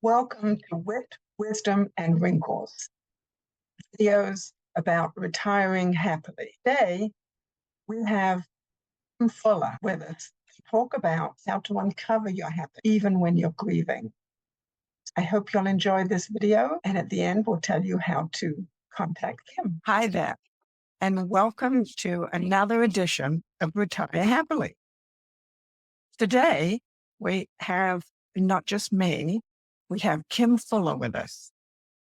Welcome to Wit, Wisdom, and Wrinkles, videos about retiring happily. Today, we have Kim Fuller with us to talk about how to uncover your happiness even when you're grieving. I hope you'll enjoy this video, and at the end, we'll tell you how to contact Kim. Hi there, and welcome to another edition of Retire Happily. Today, we have not just me, we have Kim Fuller with us.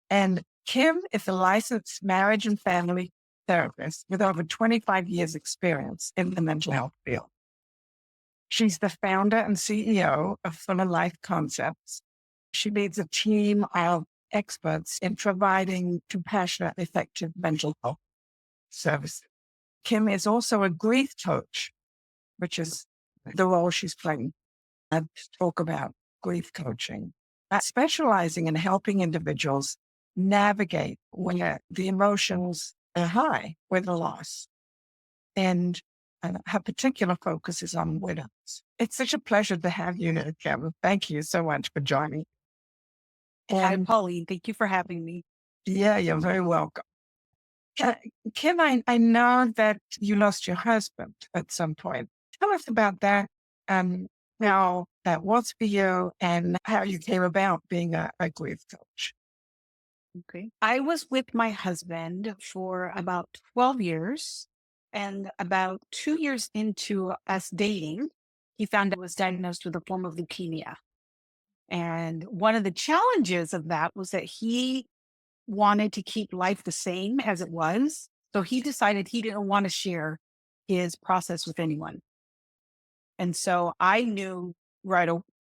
And Kim is a licensed marriage and family therapist with over 25 years experience in the mental health field. She's the founder and CEO of Fuller Life Concepts. She leads a team of experts in providing compassionate, effective mental health services. Kim is also a grief coach, which is the role she's playing. I talk about grief coaching, specializing in helping individuals navigate when the emotions are high with a loss. And her particular focus is on widows. It's such a pleasure to have you here, Kim. Thank you so much for joining. Hi, Pauline. Thank you for having me. Yeah, you're very welcome. Kim, I know that you lost your husband at some point. Tell us about that, how that was for you and how you came about being a grief coach. Okay. I was with my husband for about 12 years. And about 2 years into us dating, he found out I was diagnosed with a form of leukemia. And one of the challenges of that was that he wanted to keep life the same as it was. So he decided he didn't want to share his process with anyone. And so I knew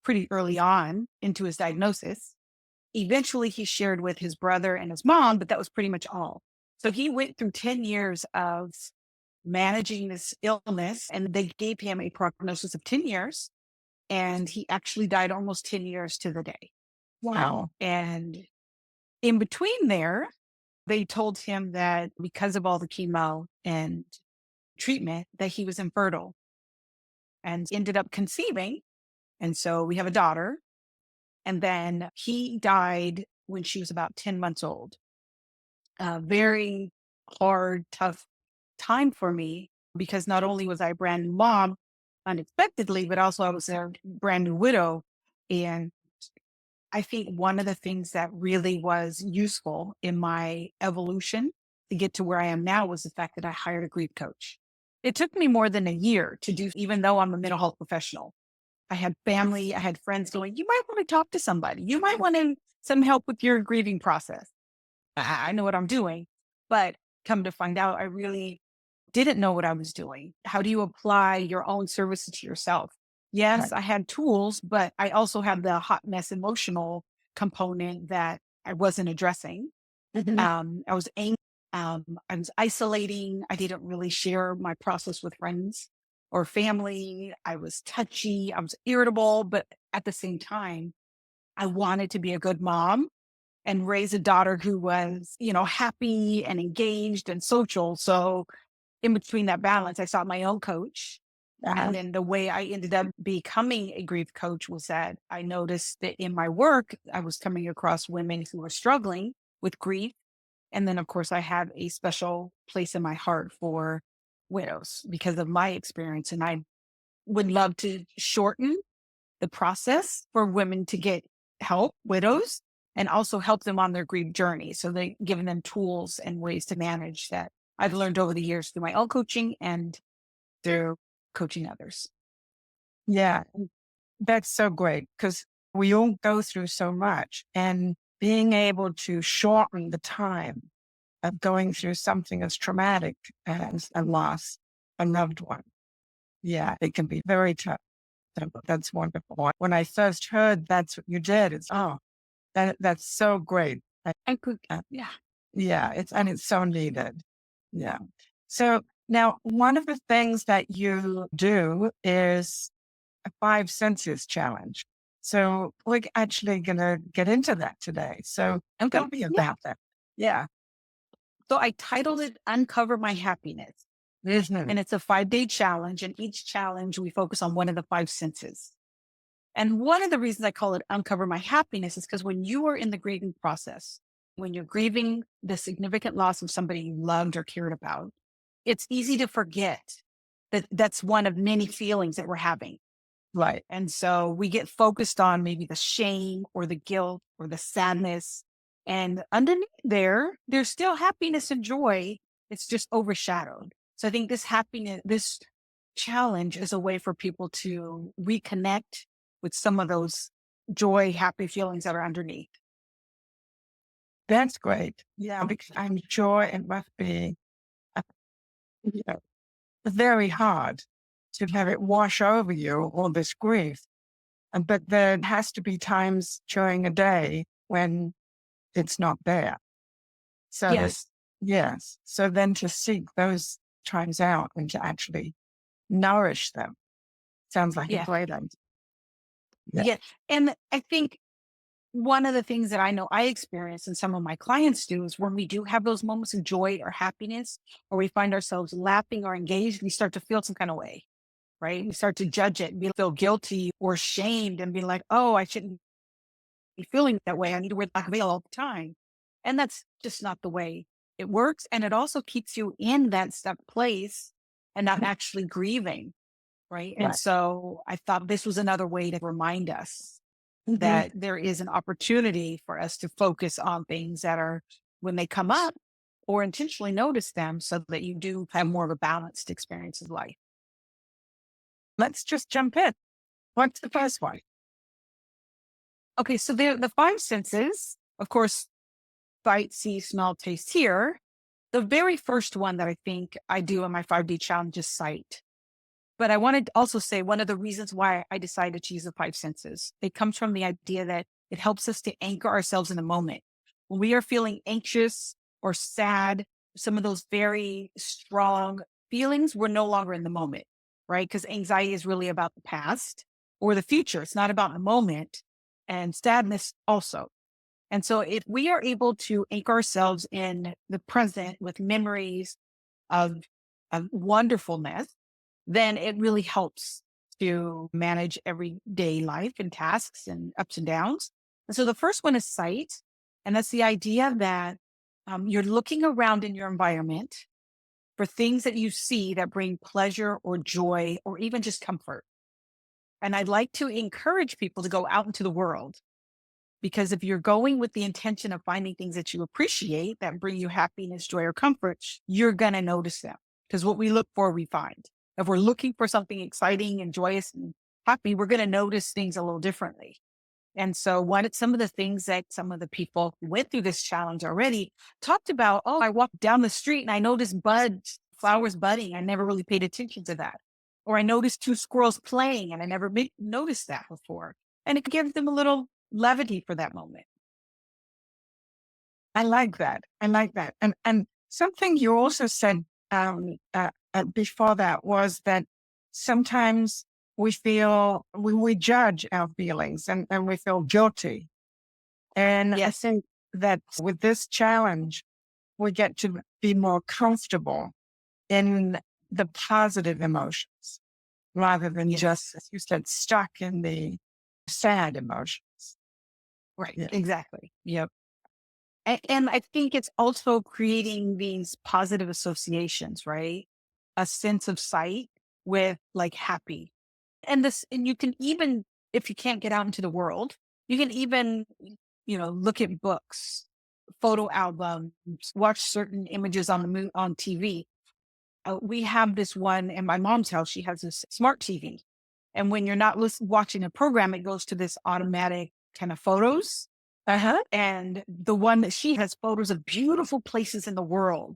pretty early on into his diagnosis. Eventually, he shared with his brother and his mom, but that was pretty much all. So he went through 10 years of managing this illness, and they gave him a prognosis of 10 years. And he actually died almost 10 years to the day. Wow. And in between there, they told him that because of all the chemo and treatment, that he was infertile and ended up conceiving. And so we have a daughter. And then he died when she was about 10 months old. A very hard, tough time for me because not only was I a brand new mom unexpectedly, but also I was a brand new widow. And I think one of the things that really was useful in my evolution to get to where I am now was the fact that I hired a grief coach. It took me more than a year to do, even though I'm a mental health professional. I had family, I had friends going, you might want to talk to somebody. You might want some help with your grieving process. I know what I'm doing, but come to find out, I really didn't know what I was doing. How do you apply your own services to yourself? Yes, I had tools, but I also had the hot mess emotional component that I wasn't addressing. I was angry. I was isolating. I didn't really share my process with friends or family. I was touchy. I was irritable, but at the same time, I wanted to be a good mom and raise a daughter who was, happy and engaged and social. So in between that balance, I sought my own coach. And then the way I ended up becoming a grief coach was that I noticed that in my work, I was coming across women who were struggling with grief. And then, of course, I have a special place in my heart for widows because of my experience. And I would love to shorten the process for women to get help, widows, and also help them on their grief journey. So they giving them tools and ways to manage that I've learned over the years through my own coaching and through coaching others. Yeah, that's so great because we all go through so much, and being able to shorten the time of going through something as traumatic as a loss, a loved one. Yeah, it can be very tough. So that's wonderful. When I first heard that's what you did, that's so great. Yeah. Yeah, it's so needed. Yeah. So now one of the things that you do is a 5 senses challenge. So we're actually going to get into that today. So tell me about that. Yeah. So I titled it Uncover My Happiness. And it's a 5-day challenge. And each challenge, we focus on one of the 5 senses. And one of the reasons I call it uncover my happiness is because when you are in the grieving process, when you're grieving the significant loss of somebody you loved or cared about, it's easy to forget that that's one of many feelings that we're having. Right. And so we get focused on maybe the shame or the guilt or the sadness. And underneath there, there's still happiness and joy. It's just overshadowed. So I think this happiness, this challenge is a way for people to reconnect with some of those joy, happy feelings that are underneath. That's great. Yeah, because I'm sure it must be, uh, you know, very hard to have it wash over you, all this grief. But there has to be times during a day when it's not there. So, Yes. yes. So then to seek those times out and to actually nourish them sounds like a Yeah. great idea. Yeah. Yeah. And I think one of the things that I know I experience and some of my clients do is when we do have those moments of joy or happiness, or we find ourselves laughing or engaged, we start to feel some kind of way, right? We start to judge it, we feel guilty or shamed and be like, oh, I shouldn't be feeling that way. I need to wear black veil all the time. And that's just not the way it works. And it also keeps you in that stuck place and not actually grieving, right? And Right. so I thought this was another way to remind us Hmm. that there is an opportunity for us to focus on things that are when they come up or intentionally notice them so that you do have more of a balanced experience of life. Let's just jump in. What's the first one? Okay, so the five senses, of course, sight, see, smell, taste, hear. The very first one that I think I do in my 5D challenge is sight. But I wanted to also say one of the reasons why I decided to use the five senses. It comes from the idea that it helps us to anchor ourselves in the moment. When we are feeling anxious or sad, some of those very strong feelings, we're no longer in the moment, right? Because anxiety is really about the past or the future. It's not about the moment, and sadness also. And so if we are able to anchor ourselves in the present with memories of, of wonderfulness, then it really helps to manage everyday life and tasks and ups and downs. And so the first one is sight. And that's the idea that you're looking around in your environment for things that you see that bring pleasure or joy or even just comfort. And I'd like to encourage people to go out into the world because if you're going with the intention of finding things that you appreciate that bring you happiness, joy, or comfort, you're going to notice them. Because what we look for, we find. If we're looking for something exciting and joyous and happy, we're going to notice things a little differently. And so, some of the things that some of the people who went through this challenge already talked about, oh, I walked down the street and I noticed buds, flowers budding. I never really paid attention to that. Or I noticed two squirrels playing and I never noticed that before. And it gives them a little levity for that moment. I like that. I like that. And something you also said before that was that sometimes we judge our feelings and we feel guilty. And I Yes. think that with this challenge, we get to be more comfortable in the positive emotions rather than just, Yes. as you said, stuck in the sad emotions. Right. Yeah. Exactly. Yep. And I think it's also creating these positive associations, right? A sense of sight with like happy. And you can even, if you can't get out into the world, you can even, look at books, photo albums, watch certain images on on TV. We have this one in my mom's house. She has this smart TV. And when you're not watching a program, it goes to this automatic kind of photos. Uh-huh. And the one that she has photos of beautiful places in the world.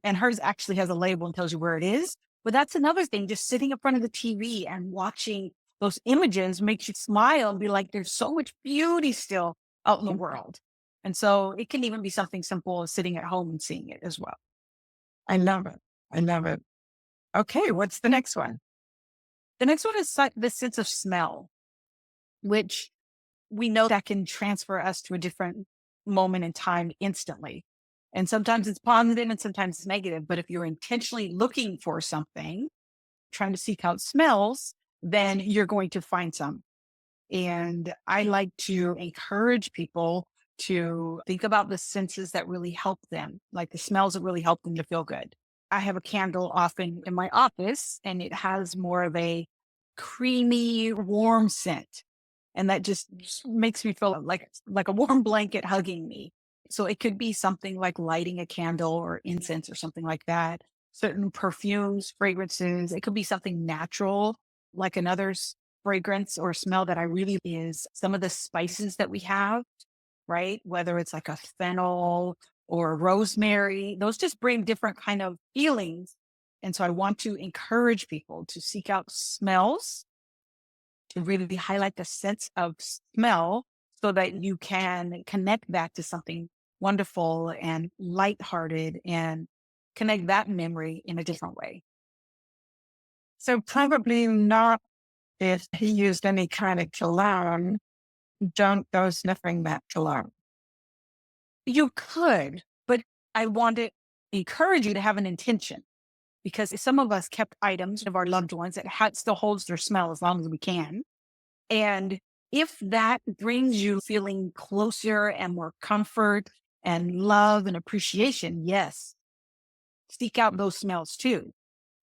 And hers actually has a label and tells you where it is. But that's another thing, just sitting in front of the TV and watching those images makes you smile and be like, there's so much beauty still out in the world. And so it can even be something simple as sitting at home and seeing it as well. I love it. I love it. Okay, what's the next one? The next one is the sense of smell, which we know that can transfer us to a different moment in time instantly. And sometimes it's positive and sometimes it's negative. But if you're intentionally looking for something, trying to seek out smells, then you're going to find some. And I like to encourage people to think about the senses that really help them, like the smells that really help them to feel good. I have a candle often in my office and it has more of a creamy, warm scent. And that just makes me feel like a warm blanket hugging me. So it could be something like lighting a candle or incense or something like that. Certain perfumes, fragrances. It could be something natural, like another fragrance or smell that I really is some of the spices that we have, right? Whether it's like a fennel or rosemary, those just bring different kind of feelings. And so I want to encourage people to seek out smells to really highlight the sense of smell so that you can connect back to something wonderful and lighthearted and connect that memory in a different way. So probably not if he used any kind of cologne, don't go sniffing that cologne. You could, but I want to encourage you to have an intention because some of us kept items of our loved ones that still holds their smell as long as we can. And if that brings you feeling closer and more comfort and love and appreciation, yes, seek out those smells too,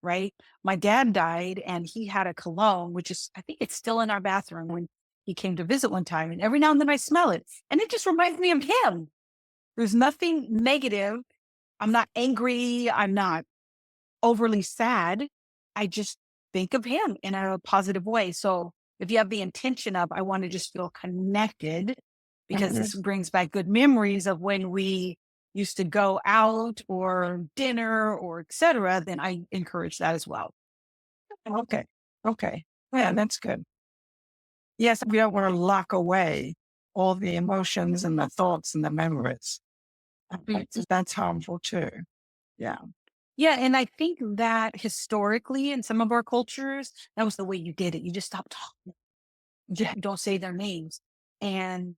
right? My dad died and he had a cologne, which is, I think it's still in our bathroom when he came to visit one time. And every now and then I smell it and it just reminds me of him. There's nothing negative. I'm not angry. I'm not overly sad. I just think of him in a positive way. So if you have the intention of, I want to just feel connected because Mhm. this brings back good memories of when we used to go out or dinner or etc., then I encourage that as well. Okay. Okay. Yeah, that's good. Yes, we don't want to lock away all the emotions and the thoughts and the memories. That's harmful too. Yeah. Yeah. And I think that historically in some of our cultures, that was the way you did it. You just stopped talking. Yeah. You don't say their names. And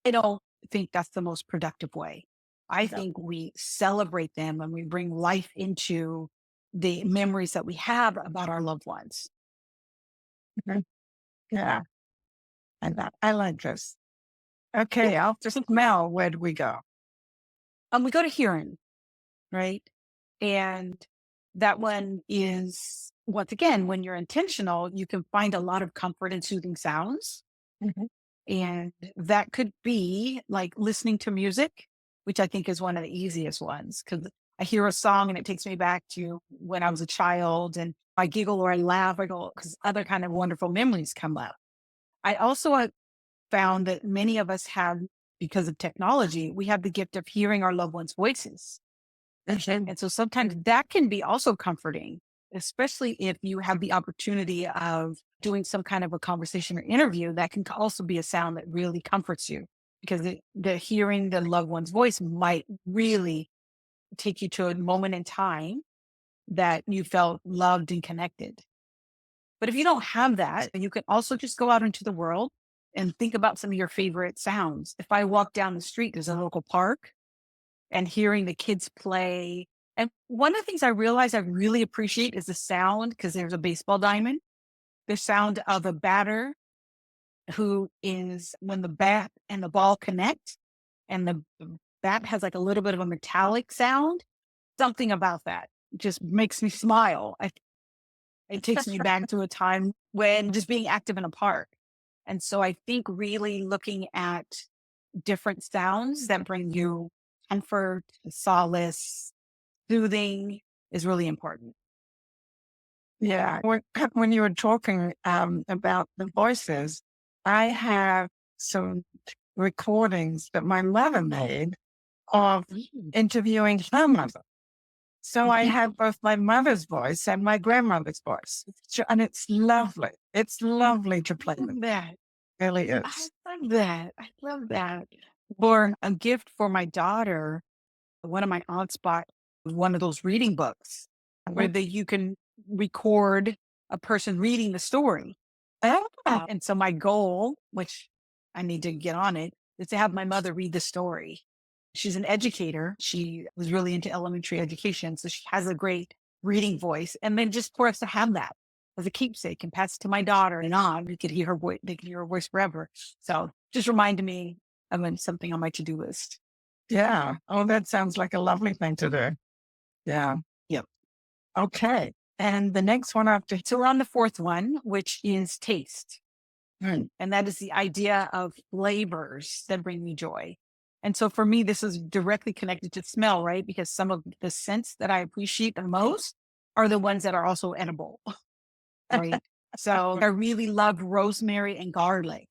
I don't think that's the most productive way. I Yeah. think we celebrate them and we bring life into the memories that we have about our loved ones. Mhm. Yeah. I like this. Okay. After smell, where do we go? We go to hearing, right? And that one is once again, when you're intentional, you can find a lot of comfort in soothing sounds. Mhm. And that could be like listening to music, which I think is one of the easiest ones because I hear a song and it takes me back to when I was a child and I giggle or I laugh. I go, because other kind of wonderful memories come up. I also found that many of us have, because of technology, we have the gift of hearing our loved ones' voices. Mhm. And so sometimes that can be also comforting, especially if you have the opportunity of doing some kind of a conversation or interview. That can also be a sound that really comforts you because the hearing the loved one's voice might really take you to a moment in time that you felt loved and connected. But if you don't have that, you can also just go out into the world and think about some of your favorite sounds. If I walk down the street, there's a local park and hearing the kids play. And one of the things I realize I really appreciate is the sound because there's a baseball diamond, the sound of a batter who is when the bat and the ball connect and the bat has like a little bit of a metallic sound. Something about that just makes me smile. It takes me back to a time when just being active in a park. And so I think really looking at different sounds that bring you comfort, solace, soothing is really important. Yeah. When you were talking about the voices, I have some recordings that my mother made of Mm. interviewing her mother. So I Mhm. have both my mother's voice and my grandmother's voice. And it's lovely. It's lovely to play with. That It really I is. love that. I love that. For a gift for my daughter, one of my aunts bought one of those reading books where Mhm. you can record a person reading the story. Ah, And so my goal, which I need to get on it, is to have my mother read the story. She's an educator. She was really into elementary education. So she has a great reading voice. And then just for us to have that. as a keepsake and pass it to my daughter and on. We could hear her voice, they could hear her voice forever. So just reminded me of something on my to-do list. Yeah. Oh, that sounds like a lovely thing to do. Yeah. Yep. Okay. And the next one after, So we're on the fourth one, which is taste. hmm, And that is the idea of flavors that bring me joy. And so for me, this is directly connected to smell, right? Because some of the scents that I appreciate the most are the ones that are also edible, right? So I really love rosemary and garlic,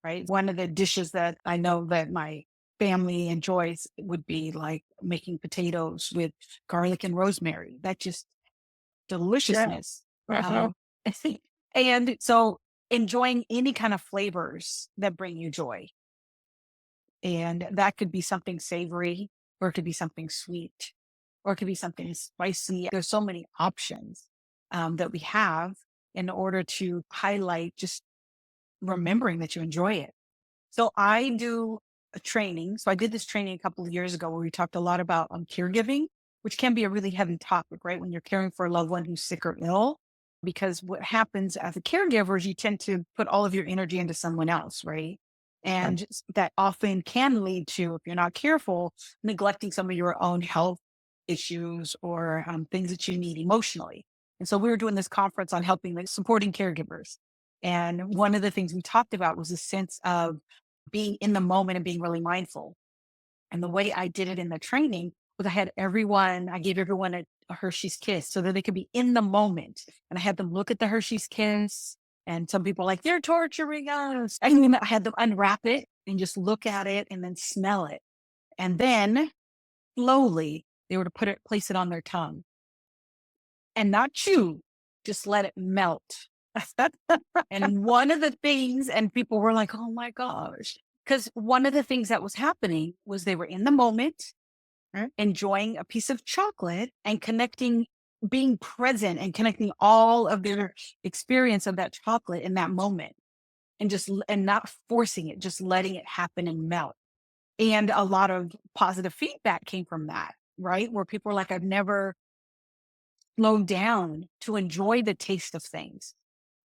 right? One of the dishes that I know that my family enjoys would be like making potatoes with garlic and rosemary. That just yeah. deliciousness. Uh-huh. Um, and so enjoying any kind of flavors that bring you joy. And that could be something savory, or it could be something sweet, or it could be something spicy. There's so many options that we have in order to highlight just remembering that you enjoy it. So I do a training. So I did this training a couple of years ago where we talked a lot about caregiving, which can be a really heavy topic, right? When you're caring for a loved one who's sick or ill, because what happens as a caregiver is you tend to put all of your energy into someone else, right? And that often can lead to, if you're not careful, neglecting some of your own health issues or things that you need emotionally. And so we were doing this conference on helping, like supporting caregivers. And one of the things we talked about was a sense of being in the moment and being really mindful. And the way I did it in the training was I gave everyone a Hershey's kiss so that they could be in the moment. And I had them look at the Hershey's kiss. And some people were like, they're torturing us. And then I had them unwrap it and just look at it and then smell it. And then slowly they were to place it on their tongue and not chew, just let it melt. And one of the things, and people were like, oh my gosh, because one of the things that was happening was they were in the moment, Right. enjoying a piece of chocolate and connecting, being present and connecting all of their experience of that chocolate in that moment and and not forcing it, just letting it happen and melt. And a lot of positive feedback came from that, right? Where people were like, I've never slowed down to enjoy the taste of things.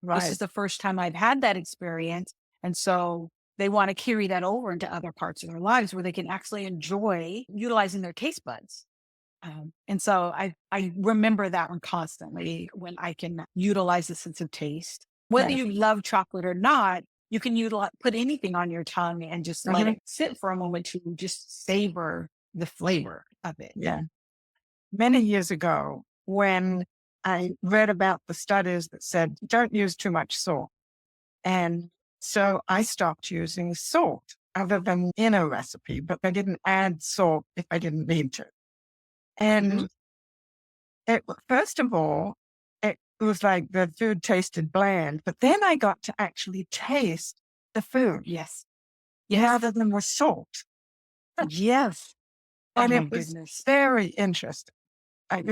This is Right. the first time I've had that experience. And so they want to carry that over into other parts of their lives where they can actually enjoy utilizing their taste buds. And so I remember that one constantly when I can utilize the sense of taste. Whether Yeah. you love chocolate or not, you can put anything on your tongue and just let Uh-huh. it sit for a moment to just savor the flavor of it. Yeah. Many years ago, when I read about the studies that said, don't use too much salt. And so I stopped using salt other than in a recipe, but I didn't add salt if I didn't need to. Mhm. And first of all, it was like the food tasted bland, but then I got to actually taste the food Yes. Yes. rather than with salt. Yes. Oh And my it was goodness. very interesting.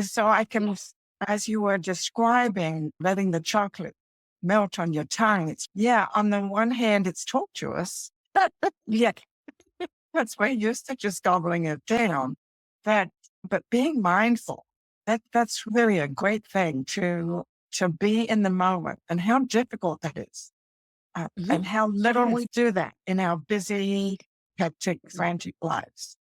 So I can, as you were describing, letting the chocolate melt on your tongue. Yeah, on the one hand, it's tortuous. Yeah. That's we're used to just gobbling it down. That, but being mindful, that's really a great thing to be in the moment and how difficult that is. Mhm. And how little we do that in our busy, hectic, frantic lives.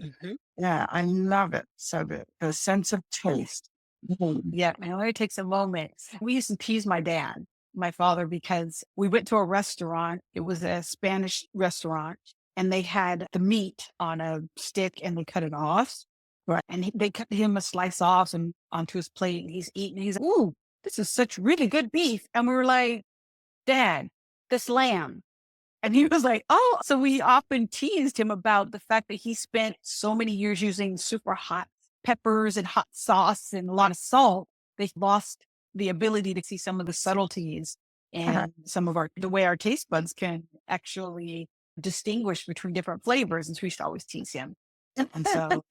Mhm. Yeah, I love it. So the sense of taste. Mhm. Yeah, it only takes a moment. We used to tease my father, because we went to a restaurant. It was a Spanish restaurant, and they had the meat on a stick and they cut it off. Right. And they cut him a slice off and onto his plate, and he's eating. He's like, "Ooh, this is such really good beef." And we were like, "Dad, this lamb." And he was like, oh, so we often teased him about the fact that he spent so many years using super hot peppers and hot sauce and a lot of salt. They lost the ability to see some of the subtleties and some of the way our taste buds can actually distinguish between different flavors. And so we used to always tease him. And so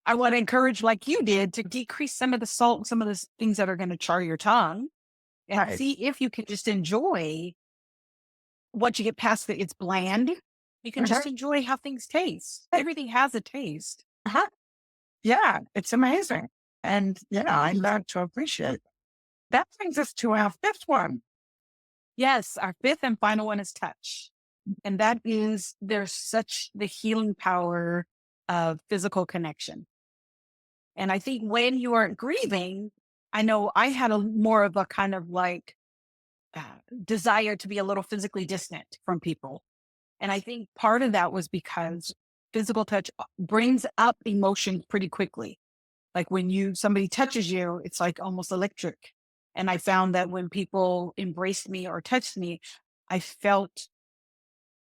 I want to encourage, like you did, to decrease some of the salt and some of the things that are going to char your tongue and Right. see if you can just enjoy once you get past it's bland, you can Uh-huh. just enjoy how things taste. Everything has a taste. Uh-huh. Yeah, it's amazing. And yeah, I learned to appreciate it. That brings us to our fifth one. Yes, our fifth and final one is touch. And that is there's such the healing power of physical connection. And I think when you are grieving, I know I had a more of a kind of like uh, desire to be a little physically distant from people. And I think part of that was because physical touch brings up emotions pretty quickly. Like when somebody touches you, it's like almost electric. And I found that when people embraced me or touched me, I felt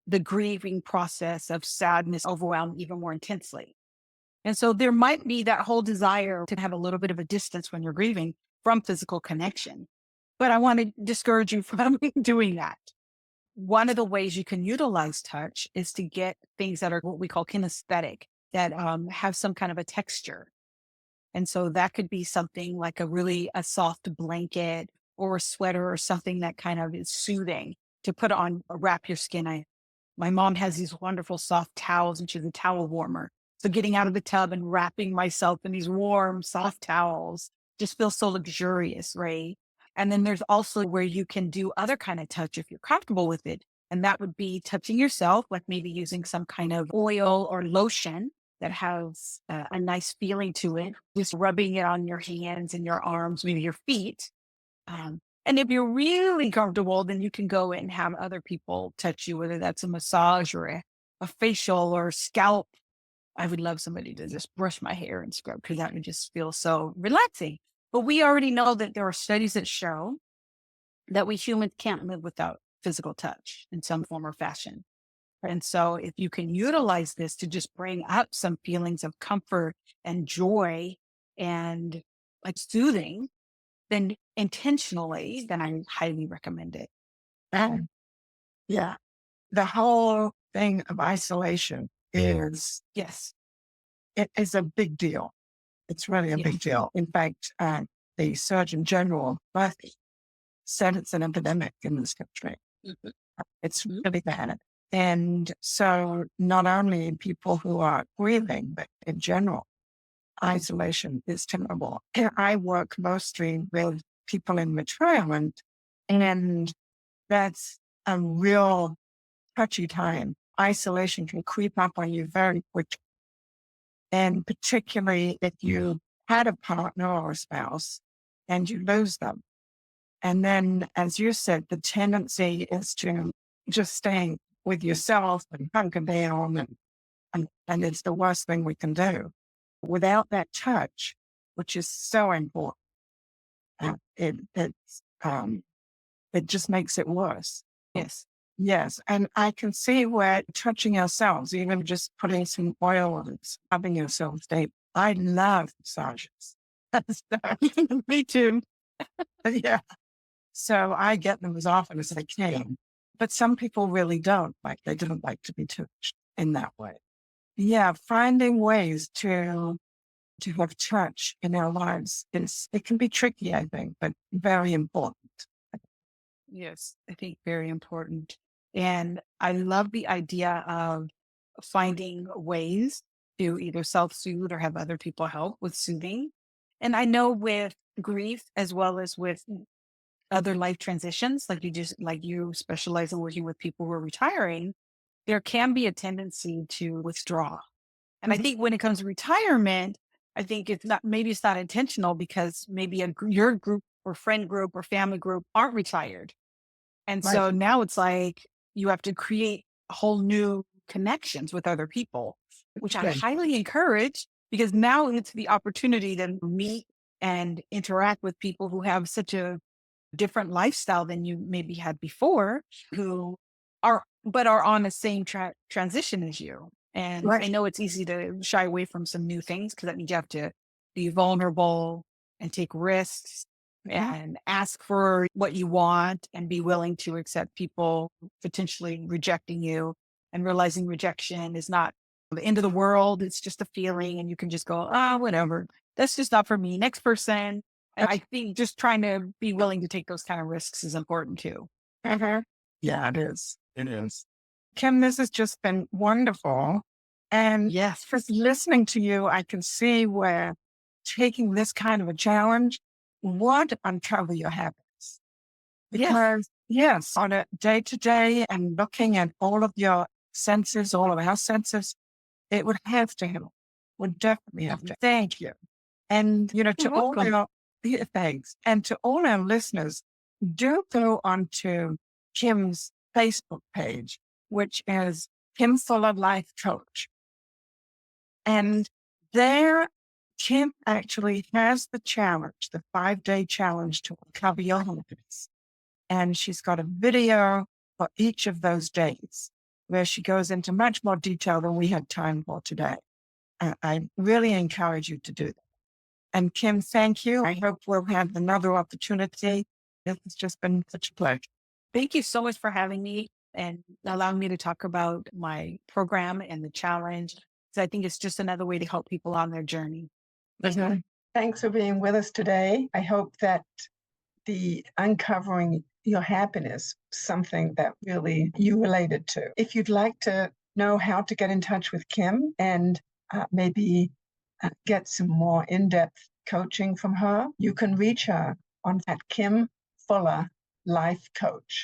the grieving process of sadness overwhelm even more intensely. And so there might be that whole desire to have a little bit of a distance when you're grieving from physical connection. But I want to discourage you from doing that. One of the ways you can utilize touch is to get things that are what we call kinesthetic, that have some kind of a texture. And so that could be something like a soft blanket or a sweater or something that kind of is soothing to put on, wrap your skin. My mom has these wonderful soft towels and she's a towel warmer. So getting out of the tub and wrapping myself in these warm, soft towels just feels so luxurious, right? And then there's also where you can do other kind of touch if you're comfortable with it. And that would be touching yourself, like maybe using some kind of oil or lotion that has a nice feeling to it, just rubbing it on your hands and your arms, maybe your feet. And if you're really comfortable, then you can go and have other people touch you, whether that's a massage or a facial or scalp. I would love somebody to just brush my hair and scrub because that would just feel so relaxing. But we already know that there are studies that show that we humans can't live without physical touch in some form or fashion. And so if you can utilize this to just bring up some feelings of comfort and joy and like soothing, then intentionally, then I highly recommend it. And yeah, the whole thing of isolation Yes. it is a big deal. It's really a big Yes. deal. In fact, the Surgeon General Murphy said it's an epidemic in this country. Mhm. It's Mhm. really bad. And so not only people who are grieving, but in general, isolation is terrible. And I work mostly with people in retirement, and that's a real touchy time. Isolation can creep up on you very quickly. And particularly if you had a partner or a spouse and you lose them. And then, as you said, the tendency is to just stay with yourself and hunker down, and it's the worst thing we can do. Without that touch, which is so important, uh, it, it's, um, it just makes it worse. Yes. Yes. And I can see where touching ourselves, even just putting some oil on it, rubbing yourself deep. I love massages. Me too. Yeah. So I get them as often as I can. But some people really don't. Like they don't like to be touched in that way. Yeah. Finding ways to have touch in our lives it can be tricky, I think, but very important. Yes. I think very important. And I love the idea of finding ways to either self-soothe or have other people help with soothing. And I know with grief as well as with other life transitions, like you specialize in working with people who are retiring, there can be a tendency to withdraw. And I Mhm. think when it comes to retirement, I think maybe it's not intentional because maybe your group or friend group or family group aren't retired. And Right. so now it's like you have to create whole new connections with other people, which I Okay. highly encourage because now it's the opportunity to meet and interact with people who have such a different lifestyle than you maybe had before, who are on the same transition as you. And I Right. know it's easy to shy away from some new things because that means you have to be vulnerable and take risks Mhm. and ask for what you want and be willing to accept people potentially rejecting you and realizing rejection is not the end of the world. It's just a feeling and you can just go, ah, whatever. That's just not for me. Next person. And I think just trying to be willing to take those kind of risks is important too. Mhm. Yeah, it is. It is. Kim, this has just been wonderful. And Yes. just listening to you, I can see where taking this kind of a challenge would uncover your habits. Yes. Because, yes, on a day to day and looking at all of your senses, all of our senses, it would have to help. Would definitely have to. Thank you. And, You're to all welcome. our, yeah, thanks. And to all our listeners, do go onto Kim's Facebook page, which is Kim Fuller Life Coach. And there, Kim actually has the challenge, the 5-day challenge to uncover your happiness. And she's got a video for each of those days where she goes into much more detail than we had time for today. I really encourage you to do that. And Kim, thank you. I hope we'll have another opportunity. This has just been such a pleasure. Thank you so much for having me and allowing me to talk about my program and the challenge. So I think it's just another way to help people on their journey. Mhm. Thanks for being with us today. I hope that the uncovering your happiness, something that really you related to. If you'd like to know how to get in touch with Kim and maybe get some more in-depth coaching from her, you can reach her on at Kim Fuller Life Coach.